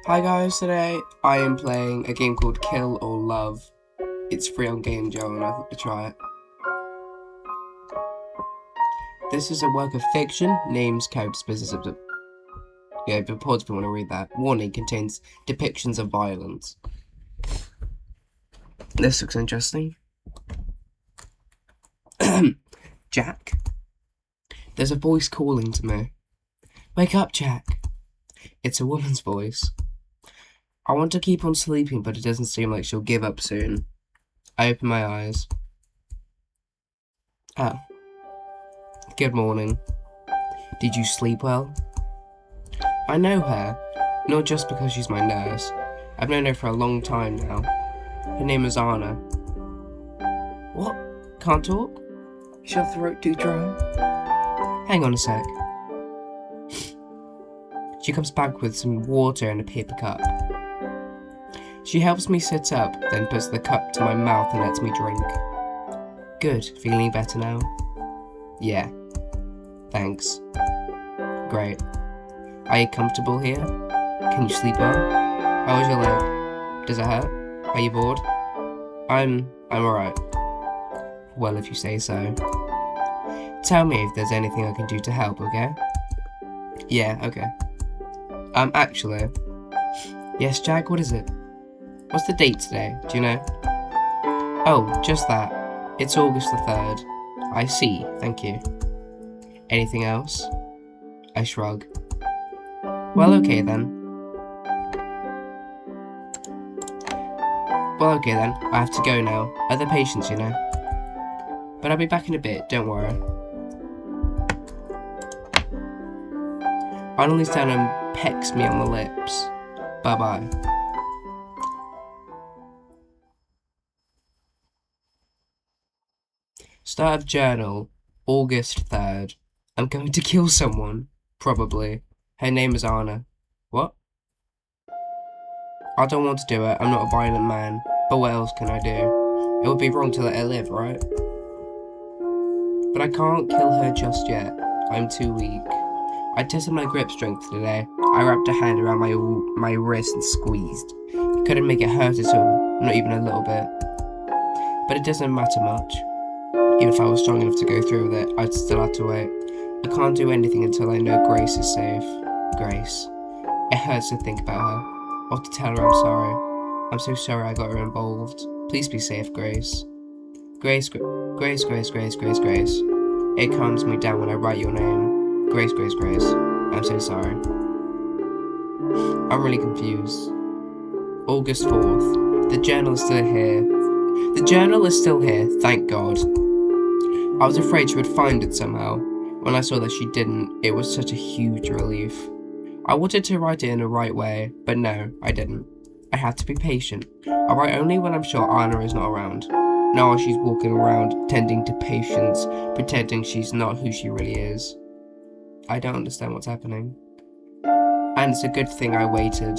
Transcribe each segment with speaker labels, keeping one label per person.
Speaker 1: Hi guys, today I am playing a game called Kill or Love. It's free on Game Joe and I thought to try it. This is a work of fiction, names, characters, business, yeah, but pause if you want to read that. Warning, contains depictions of violence. This looks interesting. Jack? There's a voice calling to me. Wake up, Jack. It's a woman's voice. I want to keep on sleeping, but it doesn't seem like she'll give up soon. I open my eyes. Oh. Good morning. Did you sleep well? I know her, not just because she's my nurse. I've known her for a long time now. Her name is Anna. What? Can't talk? Is your throat too dry? Hang on a sec. She comes back with some water in a paper cup. She helps me sit up, then puts the cup to my mouth and lets me drink. Good, feeling better now? Yeah. Thanks. Great. Are you comfortable here? Can you sleep well? How was your leg? Does it hurt? Are you bored? I'm alright. Well, if you say so. Tell me if there's anything I can do to help, okay? Yeah, okay. Actually. Yes, Jack, what is it? What's the date today? Do you know? Oh, just that. It's August the 3rd. I see, thank you. Anything else? I shrug. Well, okay then. I have to go now. Other patients, you know. But I'll be back in a bit, don't worry. Arnold leans down and pecks me on the lips. Bye-bye. Start of journal, August 3rd. I'm going to kill someone. Probably. Her name is Anna. What? I don't want to do it. I'm not a violent man. But what else can I do? It would be wrong to let her live, right? But I can't kill her just yet. I'm too weak. I tested my grip strength today. I wrapped a hand around my wrist and squeezed. It couldn't make it hurt at all, not even a little bit. But it doesn't matter much. Even if I was strong enough to go through with it, I'd still have to wait. I can't do anything until I know Grace is safe. Grace. It hurts to think about her. I have to tell her I'm sorry. I'm so sorry I got her involved. Please be safe, Grace. Grace. It calms me down when I write your name. Grace. I'm so sorry. I'm really confused. August 4th. The journal is still here. The journal is still here, thank God. I was afraid she would find it somehow. When I saw that she didn't, it was such a huge relief. I wanted to write it in the right way, but no, I didn't. I had to be patient. I write only when I'm sure Anna is not around. Now she's walking around, tending to patients, pretending she's not who she really is. I don't understand what's happening. And it's a good thing I waited.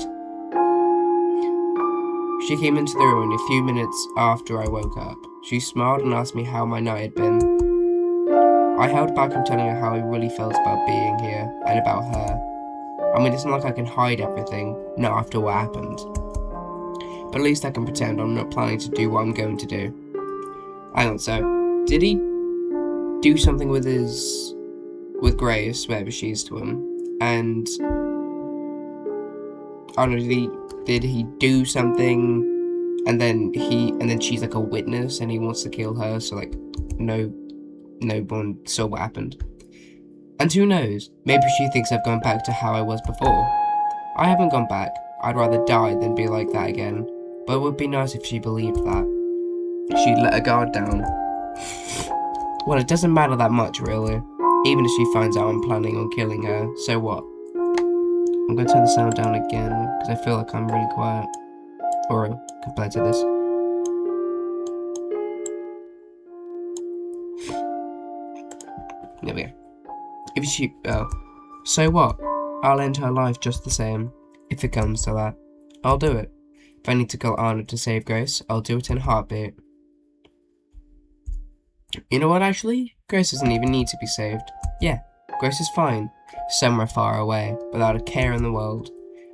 Speaker 1: She came into the room only a few minutes after I woke up. She smiled and asked me how my night had been. I held back from telling her how I really felt about being here and about her. I mean, it's not like I can hide everything, not after what happened. But at least I can pretend I'm not planning to do what I'm going to do. Hang on, so, did he do something with Grace, wherever she is to him? And, I don't know, did he do something and then she's like a witness and he wants to kill her, so like no one saw what happened. And who knows, maybe she thinks I've gone back to how I was before. I haven't gone back. I'd rather die than be like that again, but it would be nice if she believed that. She'd let her guard down. Well, it doesn't matter that much really. Even if she finds out I'm planning on killing her, so what? I'm going to turn the sound down again, because I feel like I'm really quiet. Or compared to this. There we go. If she... oh. So what? I'll end her life just the same. If it comes to that. I'll do it. If I need to kill Arnold to save Grace, I'll do it in a heartbeat. You know what, actually? Grace doesn't even need to be saved. Yeah, Grace is fine. Somewhere far away, without a care in the world.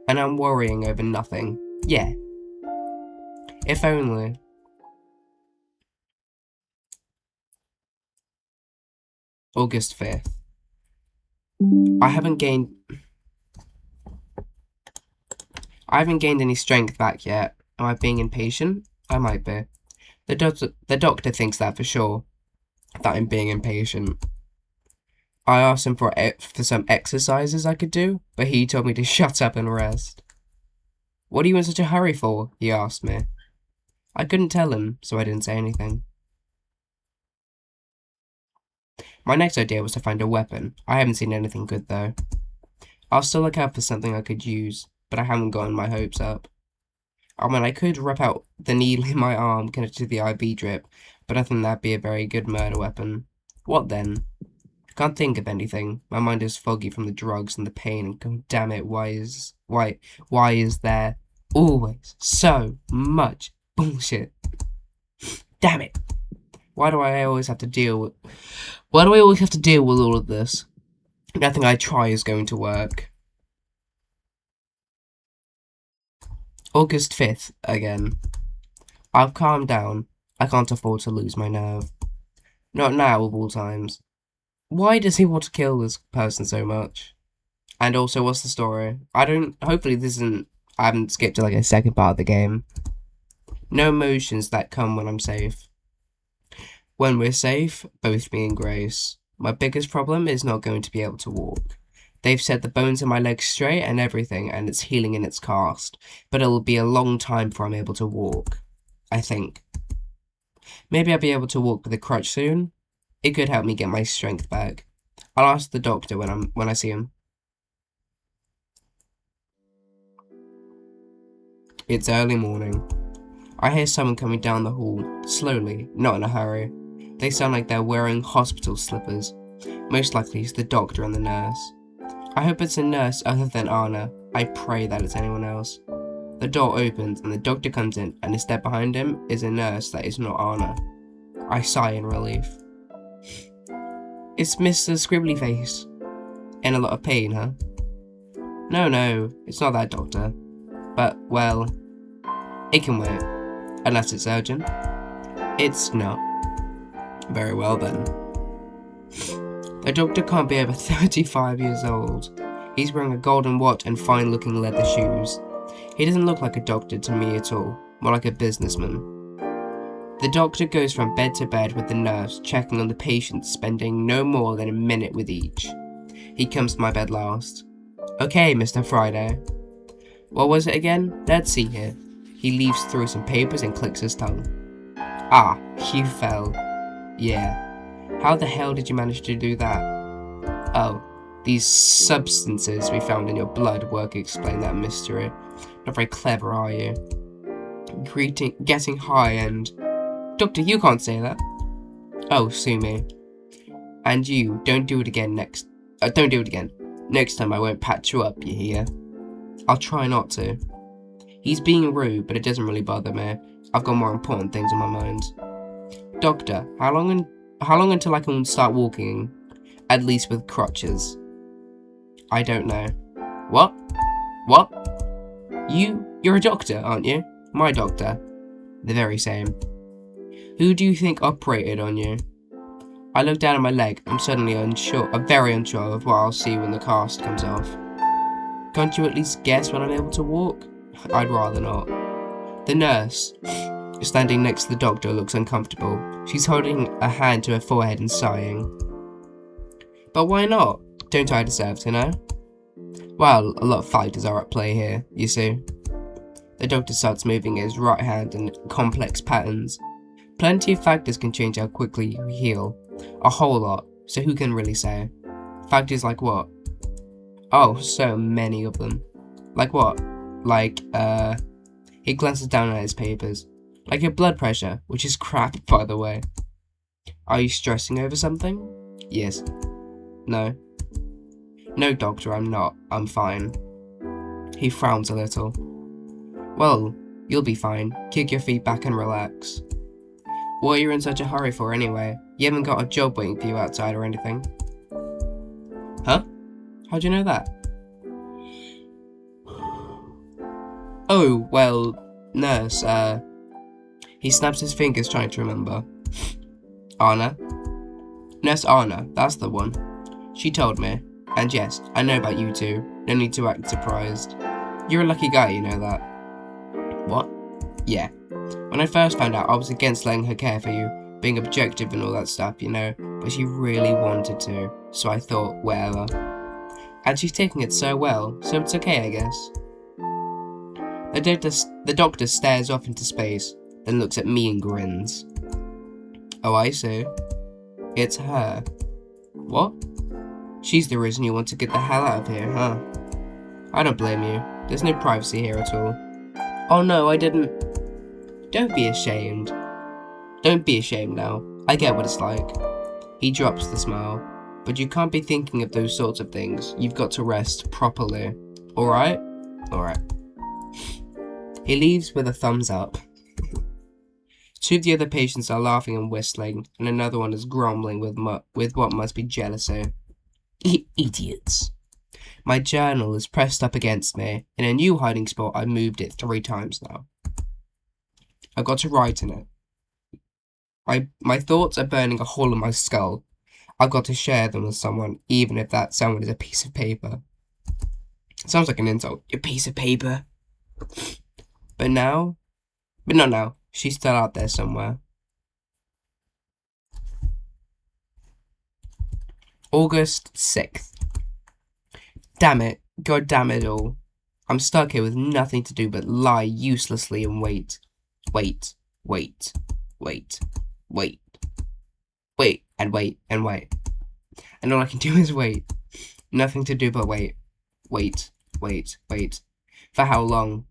Speaker 1: And I'm worrying over nothing. Yeah. If only. August 5th. I haven't gained any strength back yet. Am I being impatient? I might be. The doctor thinks that for sure. That I'm being impatient. I asked him for some exercises I could do, but he told me to shut up and rest. What are you in such a hurry for? He asked me. I couldn't tell him, so I didn't say anything. My next idea was to find a weapon. I haven't seen anything good though. I'll still look out for something I could use, but I haven't gotten my hopes up. I mean, I could rip out the needle in my arm connected to the IV drip, but I think that'd be a very good murder weapon. What then? I can't think of anything. My mind is foggy from the drugs and the pain, and god damn it, why is there always so much bullshit? Damn it! Why do I always have to deal with all of this? Nothing I try is going to work. August 5th, again. I've calmed down. I can't afford to lose my nerve. Not now, of all times. Why does he want to kill this person so much? And also, what's the story? Hopefully this isn't, I haven't skipped to like a second part of the game. No emotions that come when I'm safe. When we're safe, both me and Grace. My biggest problem is not going to be able to walk. They've set the bones in my legs straight and everything, and it's healing in its cast. But it'll be a long time before I'm able to walk. I think. Maybe I'll be able to walk with a crutch soon. It could help me get my strength back. I'll ask the doctor when I see him. It's early morning. I hear someone coming down the hall, slowly, not in a hurry. They sound like they're wearing hospital slippers. Most likely it's the doctor and the nurse. I hope it's a nurse other than Anna. I pray that it's anyone else. The door opens and the doctor comes in, and a step behind him is a nurse that is not Anna. I sigh in relief. It's Mr. Scribbly Face. In a lot of pain, huh? No, it's not that doctor. But, well, it can wait. Unless it's urgent. It's not. Very well then. The doctor can't be over 35 years old. He's wearing a golden watch and fine-looking leather shoes. He doesn't look like a doctor to me at all, more like a businessman. The doctor goes from bed to bed with the nurse, checking on the patients, spending no more than a minute with each. He comes to my bed last. Okay, Mr. Friday. What was it again? Let's see here. He leaves through some papers and clicks his tongue. Ah, you fell. Yeah. How the hell did you manage to do that? Oh, these substances we found in your blood work explain that mystery. Not very clever, are you? Getting high and... Doctor, you can't say that. Oh, sue me. And you, don't do it again don't do it again. Next time I won't patch you up, you hear? I'll try not to. He's being rude, but it doesn't really bother me. I've got more important things on my mind. Doctor, how long until I can start walking? At least with crutches. I don't know. What? What? You're a doctor, aren't you? My doctor. The very same. Who do you think operated on you? I look down at my leg. I'm suddenly very unsure of what I'll see when the cast comes off. Can't you at least guess when I'm able to walk? I'd rather not. The nurse, standing next to the doctor, looks uncomfortable. She's holding a hand to her forehead and sighing. But why not? Don't I deserve to know? Well, a lot of factors are at play here, you see. The doctor starts moving his right hand in complex patterns. Plenty of factors can change how quickly you heal. A whole lot, so who can really say? Factors like what? Oh, so many of them. Like what? Like, he glances down at his papers. Like your blood pressure, which is crap, by the way. Are you stressing over something? Yes. No. No, doctor, I'm not. I'm fine. He frowns a little. Well, you'll be fine. Kick your feet back and relax. What are you in such a hurry for anyway? You haven't got a job waiting for you outside or anything. Huh? How'd you know that? Oh, well, nurse, he snaps his fingers trying to remember. Anna? Nurse Anna, that's the one. She told me. And yes, I know about you two. No need to act surprised. You're a lucky guy, you know that. What? Yeah. When I first found out, I was against letting her care for you, being objective and all that stuff, you know, but she really wanted to, so I thought, whatever. And she's taking it so well, so it's okay, I guess. The doctor stares off into space, then looks at me and grins. Oh, I see. It's her. What? She's the reason you want to get the hell out of here, huh? I don't blame you. There's no privacy here at all. Oh no, I didn't. Don't be ashamed. Don't be ashamed now. I get what it's like. He drops the smile. But you can't be thinking of those sorts of things. You've got to rest properly. Alright? Alright. He leaves with a thumbs up. Two of the other patients are laughing and whistling, and another one is grumbling with what must be jealousy. Idiots. My journal is pressed up against me. In a new hiding spot, I've moved it 3 times now. I've got to write in it. My thoughts are burning a hole in my skull. I've got to share them with someone, even if that someone is a piece of paper. Sounds like an insult. A piece of paper. But not now. She's still out there somewhere. August 6th. Damn it. God damn it all. I'm stuck here with nothing to do but lie uselessly and wait. Wait. Wait. Wait. Wait. Wait. And wait. And wait. And all I can do is wait. Nothing to do but wait. Wait. Wait. Wait. For how long?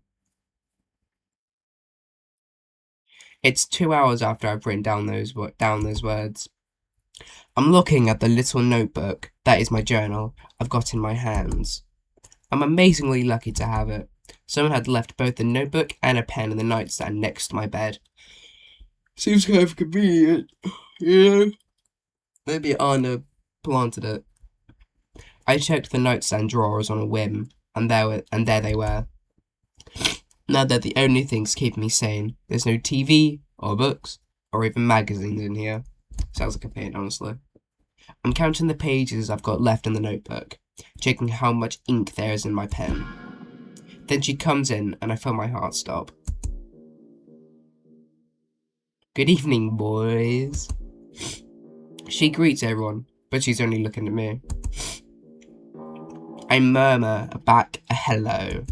Speaker 1: It's 2 hours after I've written down those words. I'm looking at the little notebook, that is my journal, I've got in my hands. I'm amazingly lucky to have it. Someone had left both the notebook and a pen in the nightstand next to my bed. Seems kind of convenient, yeah. Maybe Anna planted it. I checked the nightstand drawers on a whim, and there they were. Now they're the only things keeping me sane. There's no TV, or books, or even magazines in here. Sounds like a pain, honestly. I'm counting the pages I've got left in the notebook, checking how much ink there is in my pen. Then she comes in, and I feel my heart stop. Good evening, boys. She greets everyone, but she's only looking at me. I murmur back a hello.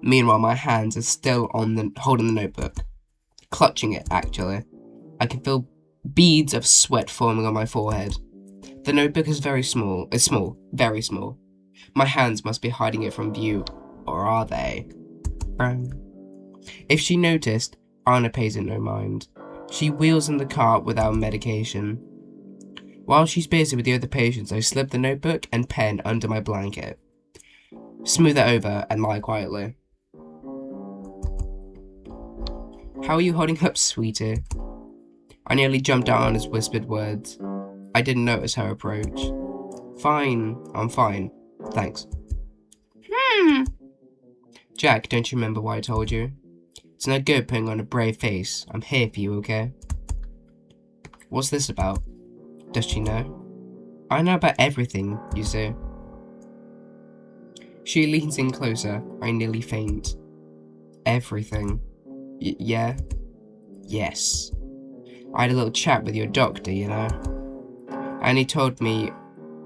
Speaker 1: Meanwhile, my hands are still holding the notebook. Clutching it, actually. I can feel beads of sweat forming on my forehead. The notebook is very small. It's small. Very small. My hands must be hiding it from view. Or are they? If she noticed, Anna pays it no mind. She wheels in the cart without medication. While she's busy with the other patients, I slip the notebook and pen under my blanket. Smooth it over and lie quietly. How are you holding up, sweetie? I nearly jumped out on his whispered words. I didn't notice her approach. Fine, I'm fine. Thanks. Jack, don't you remember what I told you? It's no good putting on a brave face. I'm here for you, okay? What's this about? Does she know? I know about everything, you see. She leans in closer. I nearly faint. Everything. Yeah? Yes. I had a little chat with your doctor, you know. And he told me,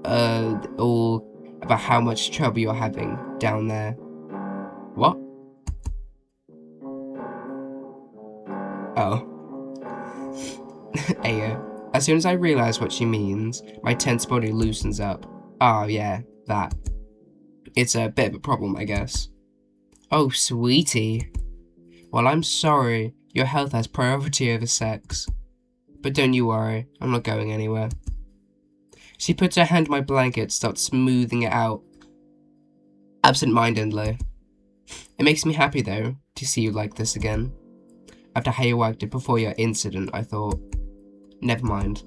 Speaker 1: all about how much trouble you're having down there. What? Oh. Ayo. As soon as I realise what she means, my tense body loosens up. Oh yeah, that. It's a bit of a problem, I guess. Oh, sweetie. Well, I'm sorry. Your health has priority over sex. But don't you worry, I'm not going anywhere. She puts her hand on my blanket, starts smoothing it out absent-mindedly. It makes me happy, though, to see you like this again. After how you acted before your incident, I thought, never mind.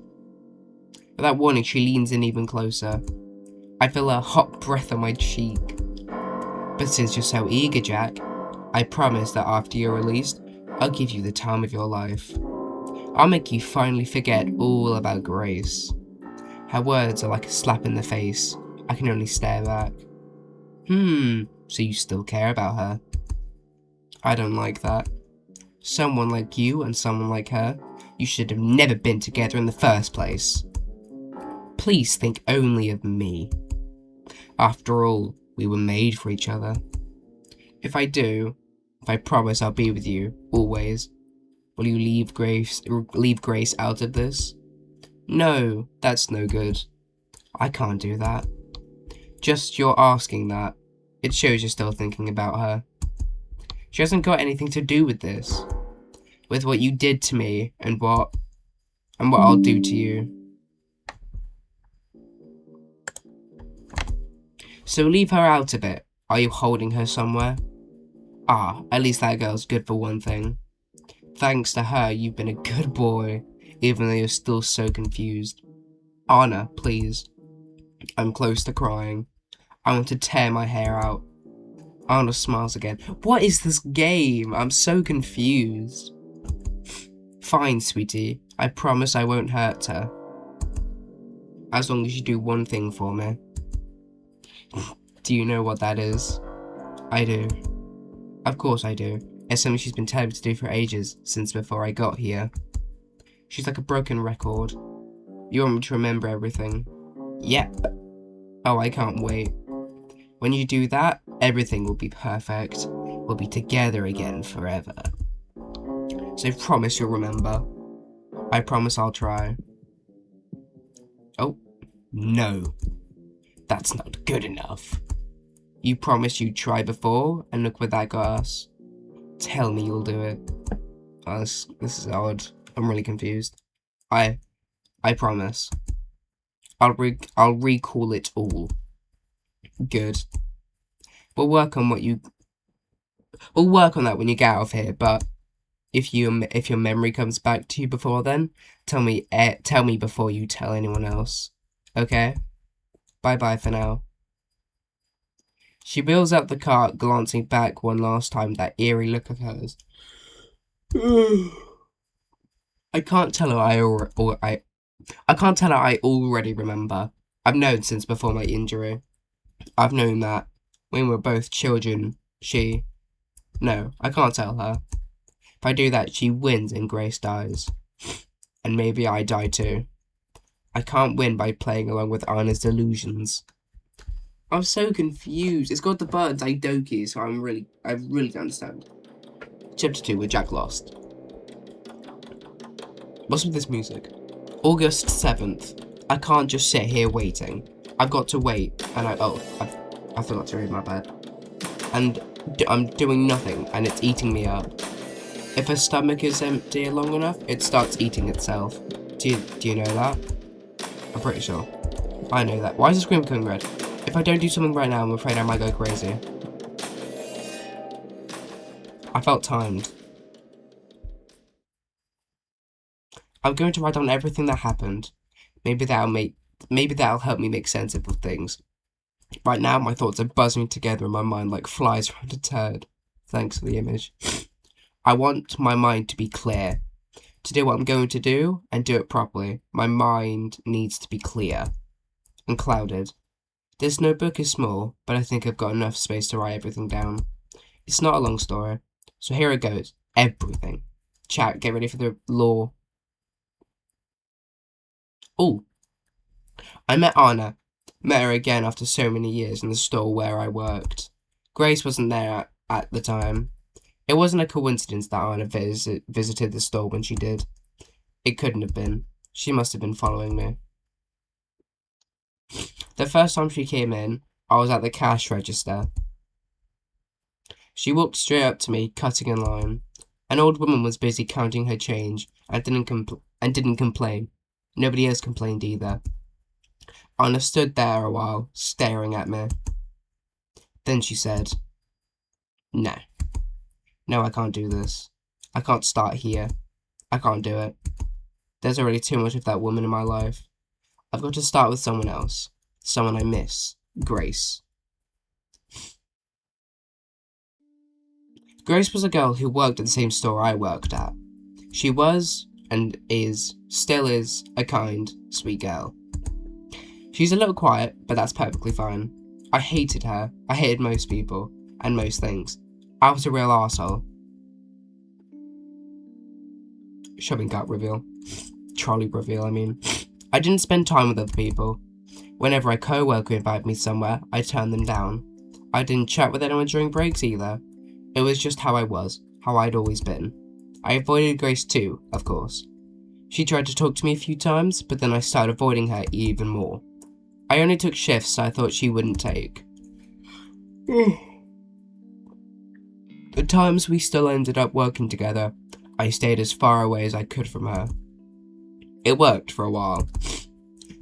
Speaker 1: Without warning, she leans in even closer. I feel her hot breath on my cheek. But since you're so eager, Jack, I promise that after you're released, I'll give you the time of your life. I'll make you finally forget all about Grace. Her words are like a slap in the face. I can only stare back. So you still care about her? I don't like that. Someone like you and someone like her, you should have never been together in the first place. Please think only of me. After all, we were made for each other. If I promise I'll be with you, always, will you leave Grace out of this? No, that's no good. I can't do that. Just you're asking that. It shows you're still thinking about her. She hasn't got anything to do with this. With what you did to me and what I'll do to you. So leave her out of it. Are you holding her somewhere? Ah, at least that girl's good for one thing. Thanks to her, you've been a good boy, even though you're still so confused. Anna, please. I'm close to crying. I want to tear my hair out. Anna smiles again. What is this game? I'm so confused. Fine, sweetie. I promise I won't hurt her. As long as you do one thing for me. Do you know what that is? I do. Of course I do. It's something she's been telling me to do for ages, since before I got here. She's like a broken record. You want me to remember everything? Yep. Oh, I can't wait. When you do that, everything will be perfect. We'll be together again forever. So promise you'll remember. I promise I'll try. Oh, no. That's not good enough. You promised you'd try before, and look where that got us. Tell me you'll do it. Oh, this is odd. I'm really confused. I promise. I'll recall it all. Good. We'll work on that when you get out of here, but if your memory comes back to you before then, tell me before you tell anyone else. Okay? Bye-bye for now. She wheels up the cart, glancing back one last time, that eerie look of hers. I can't tell her I can't tell her I already remember. I've known since before my injury. I've known that when we were both children, No, I can't tell her. If I do that, she wins and Grace dies. And maybe I die too. I can't win by playing along with Anna's delusions. I'm so confused. It's got the birds like Doki, so I really don't understand. Chapter 2, where Jack lost. What's with this music? August 7th. I can't just sit here waiting. I've got to wait, and I forgot to read my bed. And I'm doing nothing, and it's eating me up. If a stomach is empty long enough, it starts eating itself. Do you know that? I'm pretty sure. I know that. Why is the screen becoming red? If I don't do something right now, I'm afraid I might go crazy. I felt timed. I'm going to write down everything that happened. Maybe that'll help me make sense of things. Right now, my thoughts are buzzing together in my mind like flies around a turd. Thanks for the image. I want my mind to be clear. To do what I'm going to do, and do it properly, my mind needs to be clear. Unclouded. This notebook is small, but I think I've got enough space to write everything down. It's not a long story, so here it goes. Everything. Chat, get ready for the law. Oh, I met Anna. Met her again after so many years in the store where I worked. Grace wasn't there at the time. It wasn't a coincidence that Anna visited the store when she did. It couldn't have been. She must have been following me. The first time she came in, I was at the cash register. She walked straight up to me, cutting in line. An old woman was busy counting her change and didn't complain. Nobody else complained either. Anna stood there a while, staring at me. Then she said, No, I can't do this. I can't start here. I can't do it. There's already too much of that woman in my life. I've got to start with someone else. Someone I miss. Grace. Grace was a girl who worked at the same store I worked at. She was, and still is, a kind, sweet girl. She's a little quiet, but that's perfectly fine. I hated her. I hated most people, and most things. I was a real arsehole. Shopping cart reveal. Trolley reveal, I mean. I didn't spend time with other people. Whenever a co-worker invited me somewhere, I turned them down. I didn't chat with anyone during breaks either. It was just how I was, how I'd always been. I avoided Grace too, of course. She tried to talk to me a few times, but then I started avoiding her even more. I only took shifts I thought she wouldn't take. The times we still ended up working together, I stayed as far away as I could from her. It worked for a while.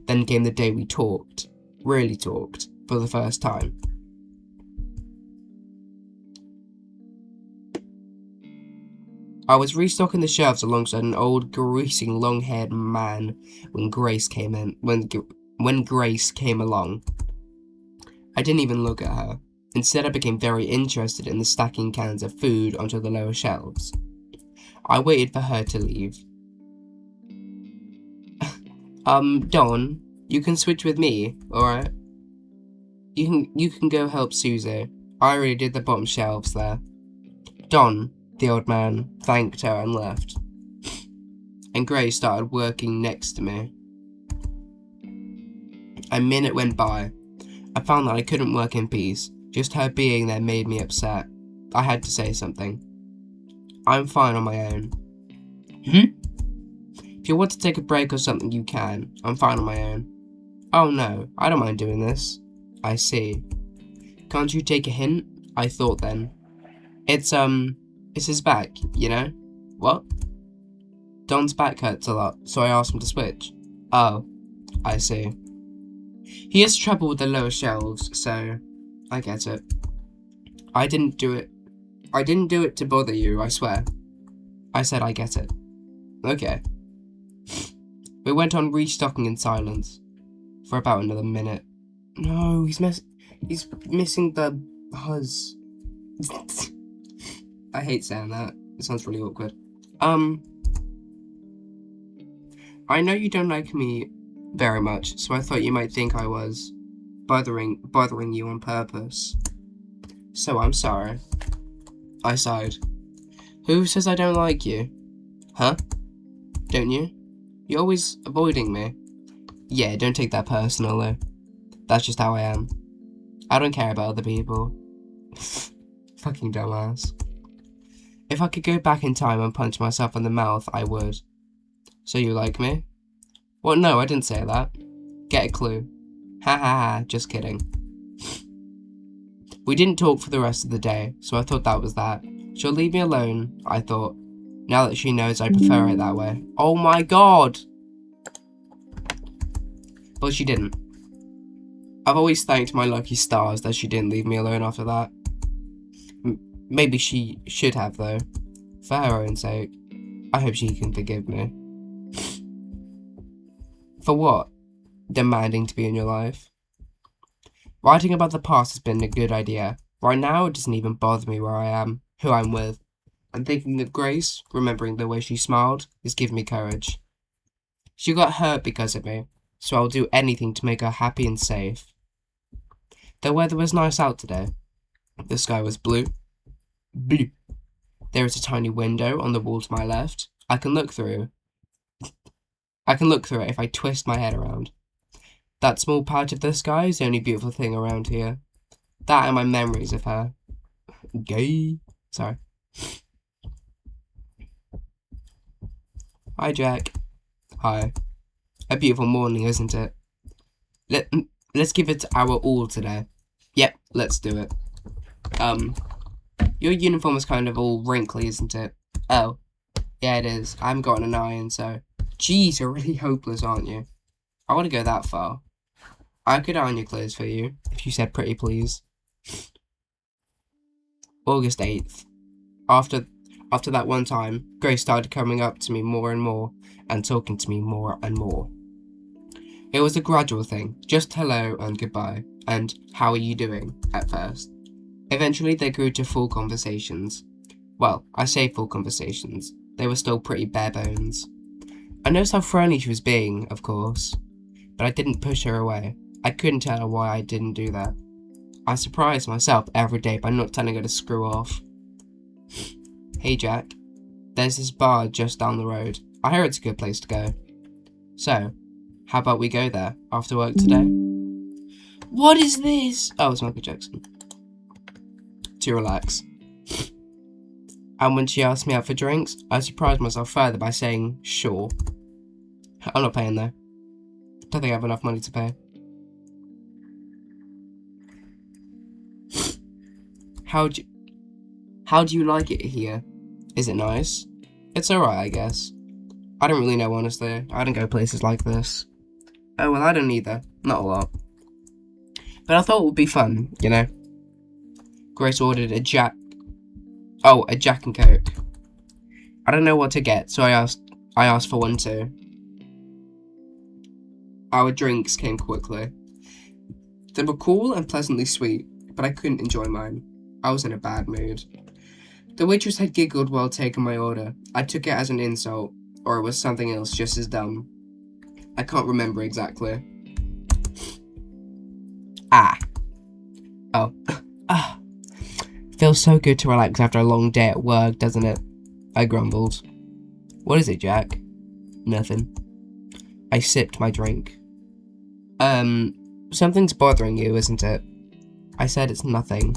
Speaker 1: Then came the day we talked, really talked, for the first time. I was restocking the shelves alongside an old, greasing, long-haired man when Grace came along. I didn't even look at her. Instead, I became very interested in the stacking cans of food onto the lower shelves. I waited for her to leave. Don, you can switch with me, alright? You can go help Susie. I already did the bottom shelves there. Don, the old man, thanked her and left. And Grace started working next to me. A minute went by. I found that I couldn't work in peace. Just her being there made me upset. I had to say something. I'm fine on my own. If you want to take a break or something, you can. I'm fine on my own. Oh no, I don't mind doing this. I see. Can't you take a hint? I thought then. It's his back, you know? What? Don's back hurts a lot, so I asked him to switch. Oh, I see. He has trouble with the lower shelves, so I get it. I didn't do it to bother you, I swear. I said I get it. Okay. We went on restocking in silence for about another minute. No, he's missing the buzz. I hate saying that. It sounds really awkward. I know you don't like me very much, so I thought you might think I was bothering you on purpose. So I'm sorry. I sighed. Who says I don't like you? Huh? Don't you? You're always avoiding me. Yeah, don't take that personally. That's just how I am. I don't care about other people. Fucking dumbass. If I could go back in time and punch myself in the mouth, I would. So you like me? Well, no, I didn't say that. Get a clue. Ha ha ha, just kidding. We didn't talk for the rest of the day, so I thought that was that. She'll leave me alone, I thought. Now that she knows I prefer it that way. Oh my god! But she didn't. I've always thanked my lucky stars that she didn't leave me alone after that. Maybe she should have, though. For her own sake. I hope she can forgive me. For what? Demanding to be in your life? Writing about the past has been a good idea. Right now, it doesn't even bother me where I am, who I'm with. And thinking of Grace, remembering the way she smiled, is giving me courage. She got hurt because of me, so I'll do anything to make her happy and safe. The weather was nice out today. The sky was blue. Blue. There is a tiny window on the wall to my left. I can look through it if I twist my head around. That small patch of the sky is the only beautiful thing around here. That and my memories of her. Gay. Sorry. Hi, Jack. Hi. A beautiful morning, isn't it? Let's give it our all today. Yep, let's do it. Your uniform is kind of all wrinkly, isn't it? Oh. Yeah, it is. I haven't gotten an iron, so... Jeez, you're really hopeless, aren't you? I want to go that far. I could iron your clothes for you, if you said pretty please. August 8th. After that one time, Grace started coming up to me more and more, and talking to me more and more. It was a gradual thing, just hello and goodbye, and how are you doing, at first. Eventually they grew to full conversations. Well, I say full conversations. They were still pretty bare bones. I noticed how friendly she was being, of course, but I didn't push her away. I couldn't tell her why I didn't do that. I surprised myself every day by not telling her to screw off. Hey Jack, there's this bar just down the road. I hear it's a good place to go. So, how about we go there after work today? What is this? Oh, it's Michael Jackson. To relax. And when she asked me out for drinks, I surprised myself further by saying, sure. I'm not paying though. Don't think I have enough money to pay. How do you like it here? Is it nice? It's alright, I guess. I don't really know, honestly. I don't go places like this. Oh, well, I don't either. Not a lot. But I thought it would be fun, you know? Grace ordered a Jack and Coke. I don't know what to get, so I asked for one too. Our drinks came quickly. They were cool and pleasantly sweet, but I couldn't enjoy mine. I was in a bad mood. The waitress had giggled while taking my order. I took it as an insult, or it was something else just as dumb. I can't remember exactly. Oh. Feels so good to relax after a long day at work, doesn't it? I grumbled. What is it, Jack? Nothing. I sipped my drink. Something's bothering you, isn't it? I said it's nothing.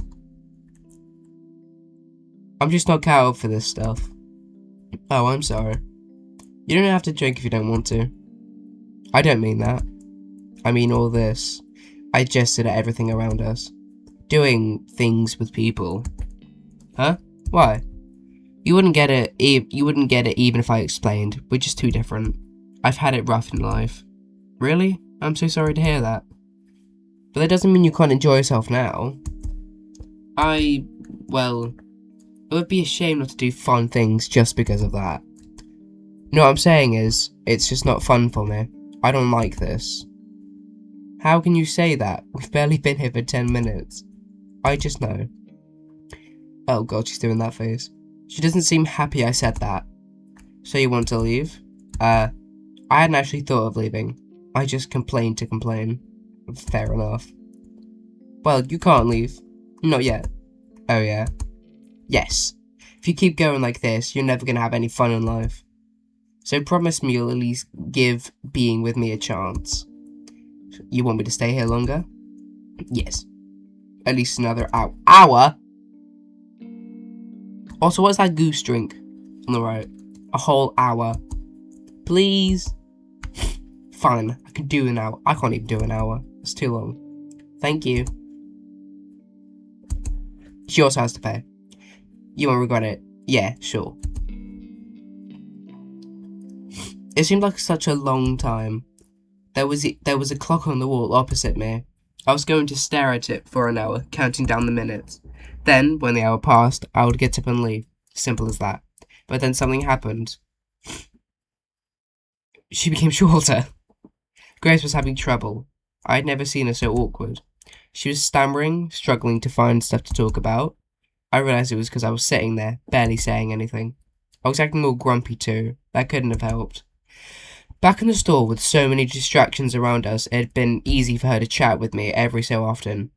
Speaker 1: I'm just not cut out for this stuff. Oh, I'm sorry. You don't have to drink if you don't want to. I don't mean that. I mean all this. I gestured at everything around us. Doing things with people. Huh? Why? You wouldn't get it even if I explained. We're just too different. I've had it rough in life. Really? I'm so sorry to hear that. But that doesn't mean you can't enjoy yourself now. Well, it would be a shame not to do fun things just because of that. You know what I'm saying is, it's just not fun for me. I don't like this. How can you say that? We've barely been here for 10 minutes. I just know. Oh god, she's doing that face. She doesn't seem happy I said that. So you want to leave? I hadn't actually thought of leaving. I just complained to complain. Fair enough. Well, you can't leave. Not yet. Oh yeah. Yes. If you keep going like this, you're never gonna have any fun in life. So promise me you'll at least give being with me a chance. You want me to stay here longer? Yes. At least another hour? Also, what's that goose drink on the right? A whole hour. Please? Fine, I can do an hour. I can't even do an hour. It's too long. Thank you. She also has to pay. You won't regret it. Yeah, sure. It seemed like such a long time. There was a clock on the wall opposite me. I was going to stare at it for an hour, counting down the minutes. Then, when the hour passed, I would get up and leave. Simple as that. But then something happened. She became shorter. Grace was having trouble. I had never seen her so awkward. She was stammering, struggling to find stuff to talk about. I realised it was because I was sitting there, barely saying anything. I was acting all grumpy too. That couldn't have helped. Back in the store with so many distractions around us, it had been easy for her to chat with me every so often.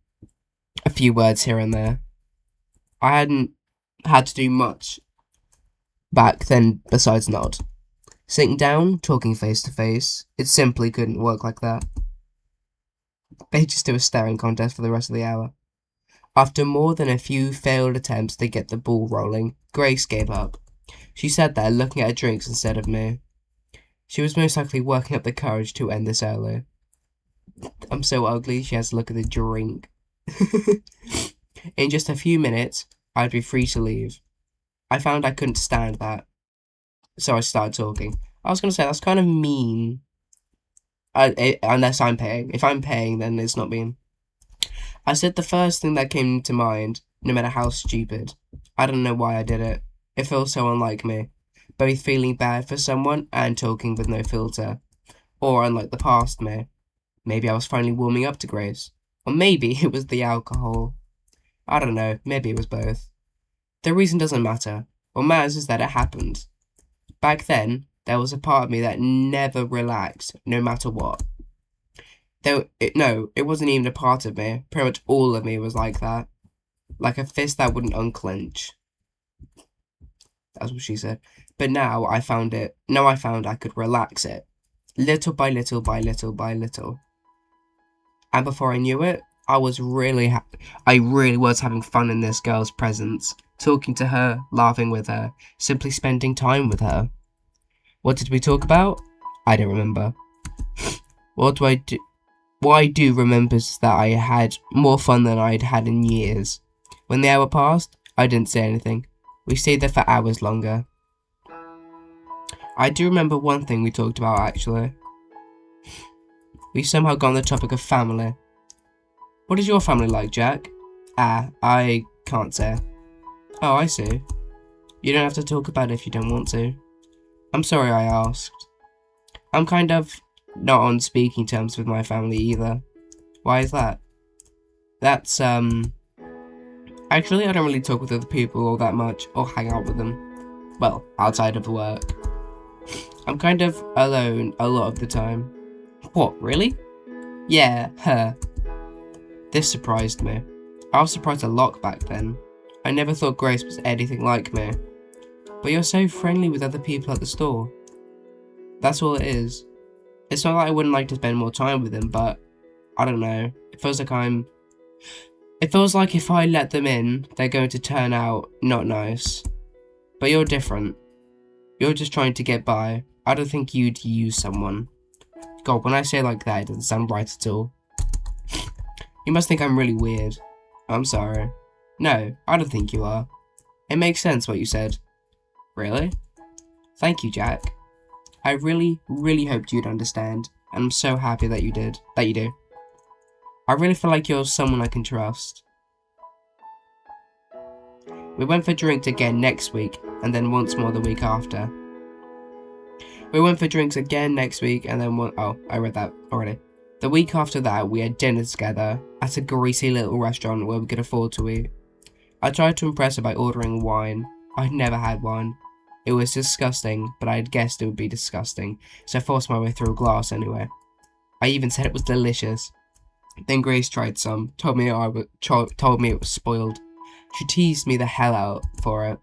Speaker 1: A few words here and there. I hadn't had to do much back then besides nod. Sitting down, talking face to face, it simply couldn't work like that. They just do a staring contest for the rest of the hour. After more than a few failed attempts to get the ball rolling, Grace gave up. She sat there looking at her drinks instead of me. She was most likely working up the courage to end this early. I'm so ugly, she has to look at the drink. In just a few minutes, I'd be free to leave. I found I couldn't stand that. So I started talking. I was going to say, that's kind of mean. Unless I'm paying. If I'm paying, then it's not mean. I said the first thing that came to mind, no matter how stupid. I don't know why I did it. It feels so unlike me. Both feeling bad for someone and talking with no filter. Or unlike the past me. Maybe I was finally warming up to Grace. Or maybe it was the alcohol. I don't know, maybe it was both. The reason doesn't matter. What matters is that it happened. Back then, there was a part of me that never relaxed, no matter what. It wasn't even a part of me. Pretty much all of me was like that. Like a fist that wouldn't unclench. That's what she said. But now I found I could relax it. Little by little by little by little. And before I knew it, I really was having fun in this girl's presence. Talking to her, laughing with her, simply spending time with her. What did we talk about? I don't remember. What I do remember is that I had more fun than I'd had in years. When the hour passed, I didn't say anything. We stayed there for hours longer. I do remember one thing we talked about, actually. We somehow got on the topic of family. What is your family like, Jack? I can't say. Oh, I see. You don't have to talk about it if you don't want to. I'm sorry I asked. I'm kind of not on speaking terms with my family either. Why is that? That's, Actually, I don't really talk with other people all that much, or hang out with them. Well, outside of work. I'm kind of alone a lot of the time. What, really? Yeah, her. This surprised me. I was surprised a lot back then. I never thought Grace was anything like me. But you're so friendly with other people at the store. That's all it is. It's not that I wouldn't like to spend more time with them, but I don't know. It feels like if I let them in, they're going to turn out not nice. But you're different. You're just trying to get by. I don't think you'd use someone. God, when I say it like that, it doesn't sound right at all. You must think I'm really weird. I'm sorry. No, I don't think you are. It makes sense what you said. Really? Thank you, Jack. I really, really hoped you'd understand, and I'm so happy that you do. I really feel like you're someone I can trust. We went for drinks again next week, and then once more the week after. We went for drinks again next week, and then oh, I read that already. The week after that, we had dinner together at a greasy little restaurant where we could afford to eat. I tried to impress her by ordering wine. I'd never had wine. It was disgusting, but I had guessed it would be disgusting, so I forced my way through a glass anyway. I even said it was delicious. Then Grace tried some, told me it was spoiled. She teased me the hell out for it.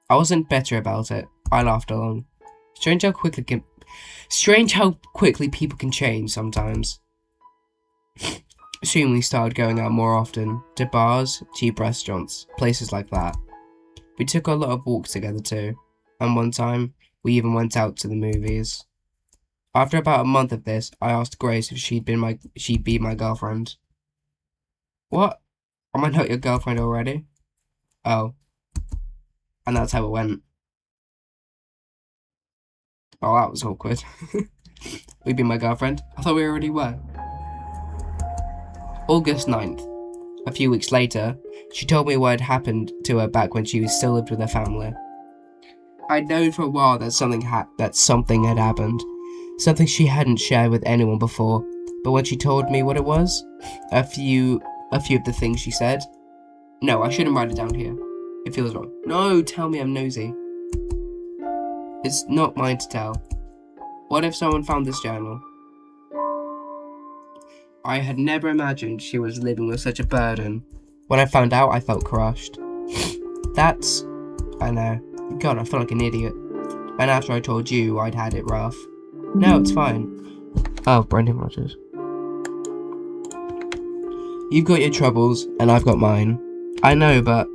Speaker 1: I wasn't bitter about it. I laughed along. Strange how quickly people can change sometimes. Soon we started going out more often, to bars, cheap restaurants, places like that. We took a lot of walks together too, and one time, we even went out to the movies. After about a month of this, I asked Grace if she'd be my girlfriend. What? Am I not your girlfriend already? Oh. And that's how it went. Oh, that was awkward. Will you be my girlfriend? I thought we already were. August 9th. A few weeks later, she told me what had happened to her back when she still lived with her family. I'd known for a while that something had happened. Something she hadn't shared with anyone before, but when she told me what it was, a few of the things she said. No, I shouldn't write it down here. It feels wrong. No, tell me I'm nosy. It's not mine to tell. What if someone found this journal? I had never imagined she was living with such a burden. When I found out, I felt crushed. I know. God, I feel like an idiot. And after I told you I'd had it rough. No, it's fine. Oh, Brendan Rogers. You've got your troubles, and I've got mine. I know, but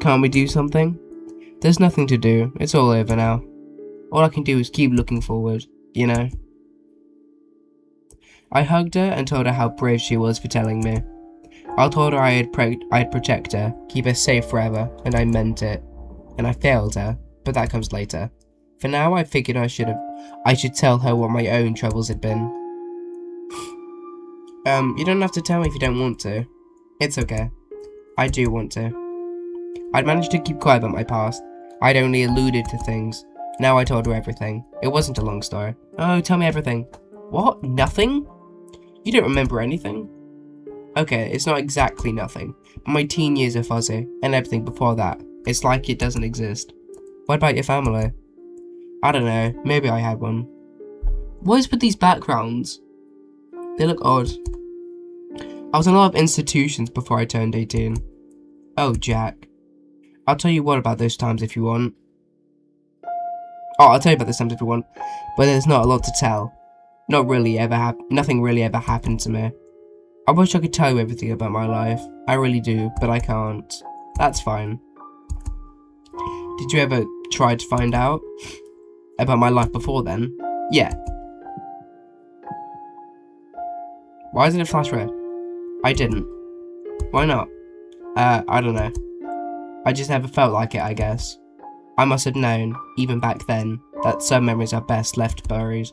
Speaker 1: can't we do something? There's nothing to do. It's all over now. All I can do is keep looking forward, you know? I hugged her and told her how brave she was for telling me. I told her I'd protect her, keep her safe forever, and I meant it. And I failed her, but that comes later. For now, I figured I should tell her what my own troubles had been. You don't have to tell me if you don't want to. It's okay. I do want to. I'd managed to keep quiet about my past. I'd only alluded to things. Now I told her everything. It wasn't a long story. Oh, tell me everything. What? Nothing? You don't remember anything? Okay, it's not exactly nothing, but my teen years are fuzzy, and everything before that. It's like it doesn't exist. What about your family? I don't know, maybe I had one. What is with these backgrounds? They look odd. I was in a lot of institutions before I turned 18. Oh, Jack. I'll tell you what about those times if you want. Oh, I'll tell you about those times if you want. But there's not a lot to tell. Nothing really ever happened to me. I wish I could tell you everything about my life. I really do, but I can't. That's fine. Did you ever try to find out about my life before then? Yeah. Why isn't it flash red? I didn't. Why not? I don't know. I just never felt like it, I guess. I must have known, even back then, that some memories are best left buried.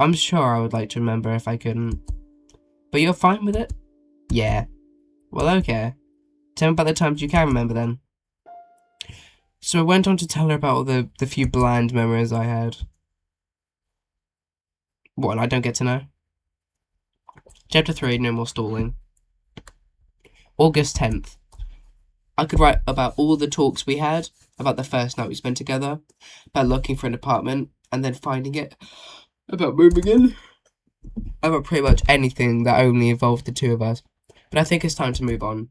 Speaker 1: I'm sure I would like to remember if I couldn't. But you're fine with it? Yeah. Well, okay. Tell me about the times you can remember then. So I went on to tell her about all the few bland memories I had. What, and I don't get to know? Chapter 3, no more stalling. August 10th. I could write about all the talks we had, about the first night we spent together, about looking for an apartment, and then finding it, about moving in, about pretty much anything that only involved the two of us. But I think it's time to move on.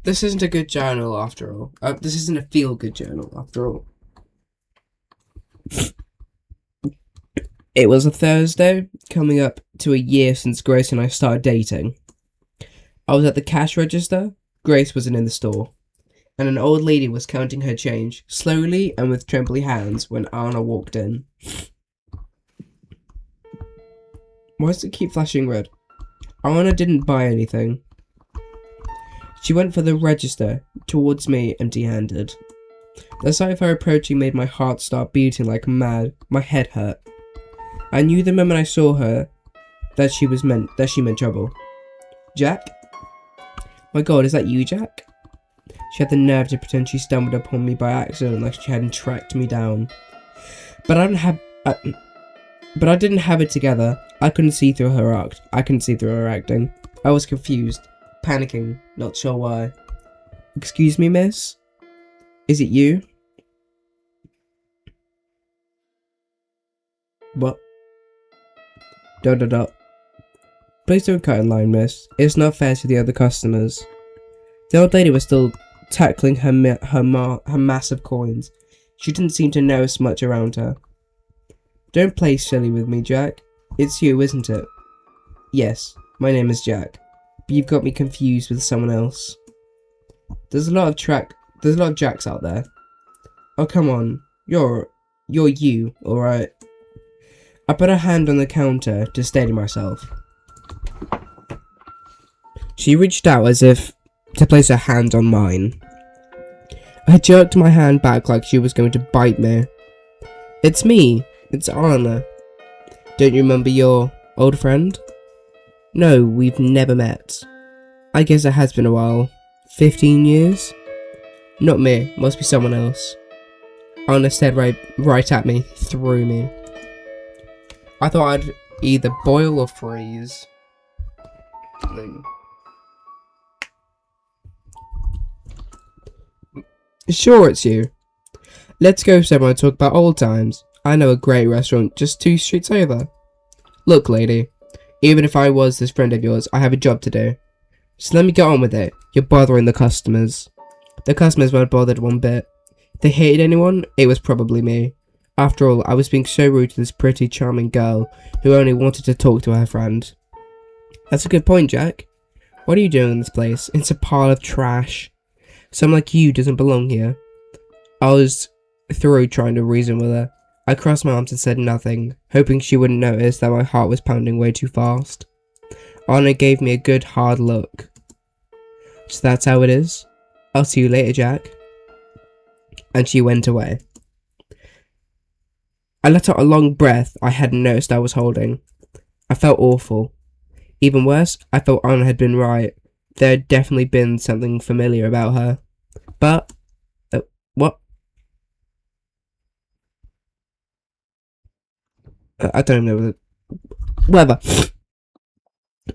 Speaker 1: This isn't a good journal after all. This isn't a feel-good journal after all. It was a Thursday, coming up to a year since Grace and I started dating. I was at the cash register. Grace wasn't in the store, and an old lady was counting her change, slowly and with trembly hands, when Anna walked in. Why does it keep flashing red? Anna didn't buy anything. She went for the register, towards me, empty-handed. The sight of her approaching made my heart start beating like mad. My head hurt. I knew the moment I saw her that she meant trouble. Jack? My god, is that you, Jack? She had the nerve to pretend she stumbled upon me by accident like she hadn't tracked me down. But I didn't have it together. I couldn't see through her acting. I was confused, panicking, not sure why. Excuse me, miss? Is it you? What? ... Please don't cut in line, miss. It's not fair to the other customers. The old lady was still tackling her mass of coins. She didn't seem to notice much around her. Don't play silly with me, Jack. It's you, isn't it? Yes, my name is Jack. But you've got me confused with someone else. There's a lot of Jacks out there. Oh, come on. You're you, alright? I put a hand on the counter to steady myself. She reached out as if to place her hand on mine. I jerked my hand back like she was going to bite me. It's me. It's Anna. Don't you remember your old friend? No, we've never met. I guess it has been a while. 15 years? Not me. Must be someone else. Anna stared right at me, through me. I thought I'd either boil or freeze. Sure, it's you. Let's go somewhere and talk about old times. I know a great restaurant just 2 streets over. Look, lady, even if I was this friend of yours, I have a job to do. So let me get on with it. You're bothering the customers. The customers weren't bothered one bit. If they hated anyone, it was probably me. After all, I was being so rude to this pretty, charming girl who only wanted to talk to her friend. That's a good point, Jack. What are you doing in this place? It's a pile of trash. Someone like you doesn't belong here. I was through trying to reason with her. I crossed my arms and said nothing, hoping she wouldn't notice that my heart was pounding way too fast. Anna gave me a good hard look. So that's how it is? I'll see you later, Jack. And she went away. I let out a long breath I hadn't noticed I was holding. I felt awful. Even worse, I felt Anna had been right. There had definitely been something familiar about her. But... what? I don't know. Whatever.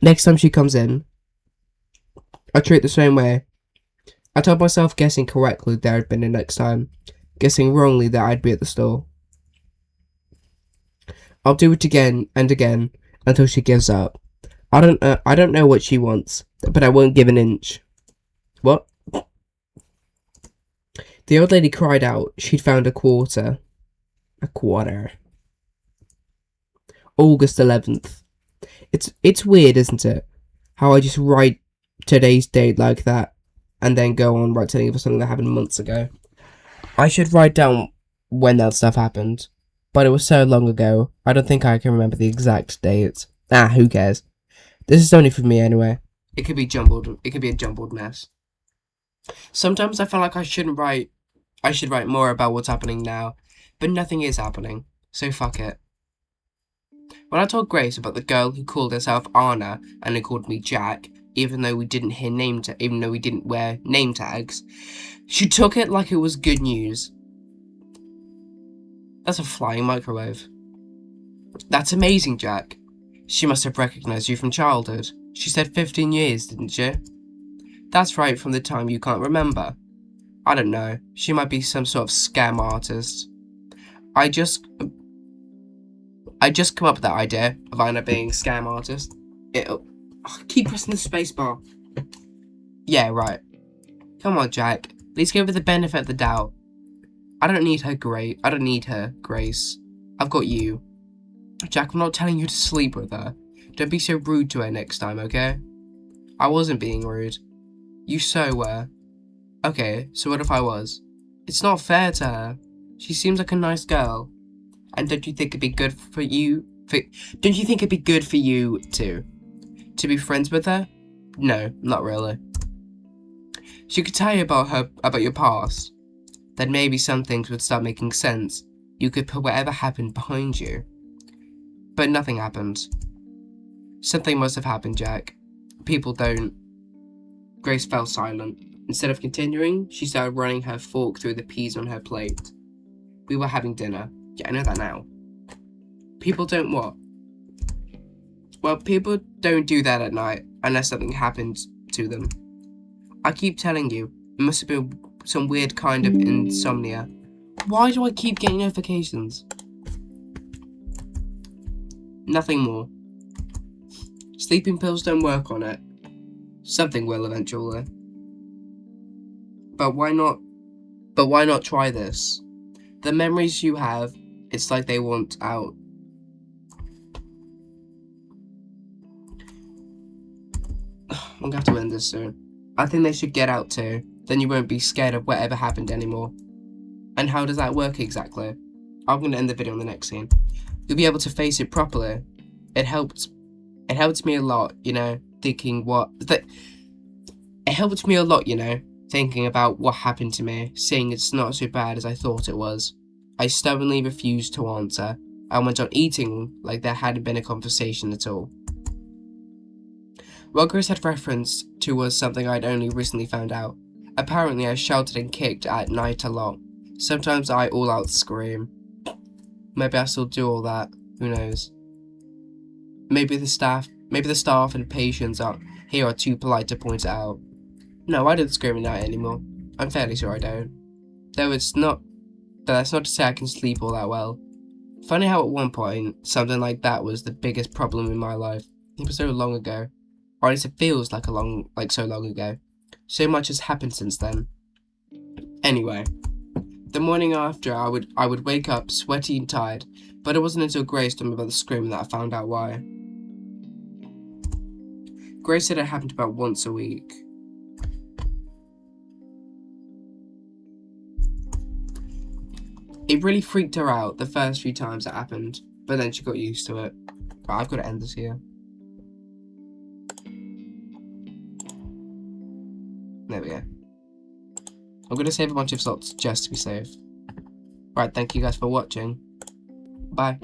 Speaker 1: Next time she comes in, I treat the same way. I told myself guessing correctly there had been a next time, guessing wrongly that I'd be at the store. I'll do it again and again until she gives up. I don't know what she wants, but I won't give an inch. What? The old lady cried out. She'd found a quarter. A quarter. August 11th. It's weird, isn't it? How I just write today's date like that, and then go on writing for something that happened months ago. I should write down when that stuff happened, but it was so long ago, I don't think I can remember the exact date. Who cares? This is only for me anyway. It could be jumbled. It could be a jumbled mess. Sometimes I feel like I should write more about what's happening now, but nothing is happening, so fuck it. When I told Grace about the girl who called herself Anna and who called me Jack, even though we didn't wear name tags, she took it like it was good news. That's a flying microwave. That's amazing, Jack. She must have recognized you from childhood. She said 15 years, didn't she? That's right, from the time you can't remember. I don't know. She might be some sort of scam artist. I just come up with that idea of Anna being a scam artist. Keep pressing the space bar. Yeah, right. Come on, Jack. Let's give her the benefit of the doubt. I don't need her, Grace. I've got you. Jack, I'm not telling you to sleep with her. Don't be so rude to her next time, okay? I wasn't being rude. You so were. Okay, so what if I was? It's not fair to her. She seems like a nice girl. And don't you think it'd be good for you? Don't you think it'd be good for you too? To be friends with her? No, not really. She could tell you about your past. Then maybe some things would start making sense. You could put whatever happened behind you. But nothing happened. Something must have happened, Jack. People don't. Grace fell silent. Instead of continuing, she started running her fork through the peas on her plate. We were having dinner. Yeah, I know that now. People don't what? Well, people don't do that at night unless something happened to them. I keep telling you, it must have been some weird kind of insomnia. Why do I keep getting notifications? Nothing more. Sleeping pills don't work on it. Something will eventually. But why not try this? The memories you have, it's like they want out. I'm gonna have to end this soon. I think they should get out too. Then you won't be scared of whatever happened anymore. And how does that work exactly? I'm gonna end the video on the next scene. You'll be able to face it properly. It helped me a lot, thinking thinking about what happened to me, seeing it's not so bad as I thought it was. I stubbornly refused to answer. I went on eating like there hadn't been a conversation at all. What Grace had referenced to was something I'd only recently found out. Apparently I shouted and kicked at night a lot. Sometimes I all out scream. Maybe I still do all that, who knows. Maybe the staff and patients here are too polite to point it out. No, I don't scream at night anymore. I'm fairly sure I don't. But that's not to say I can sleep all that well. Funny how at one point, something like that was the biggest problem in my life. It was so long ago. Or at least it feels like so long ago. So much has happened since then. Anyway, the morning after, I would wake up sweaty and tired, but it wasn't until Grace told me about the screaming that I found out why. Grace said it happened about once a week. It really freaked her out the first few times it happened, but then she got used to it. But I've got to end this here. There we go. I'm going to save a bunch of slots just to be safe. Right, thank you guys for watching. Bye.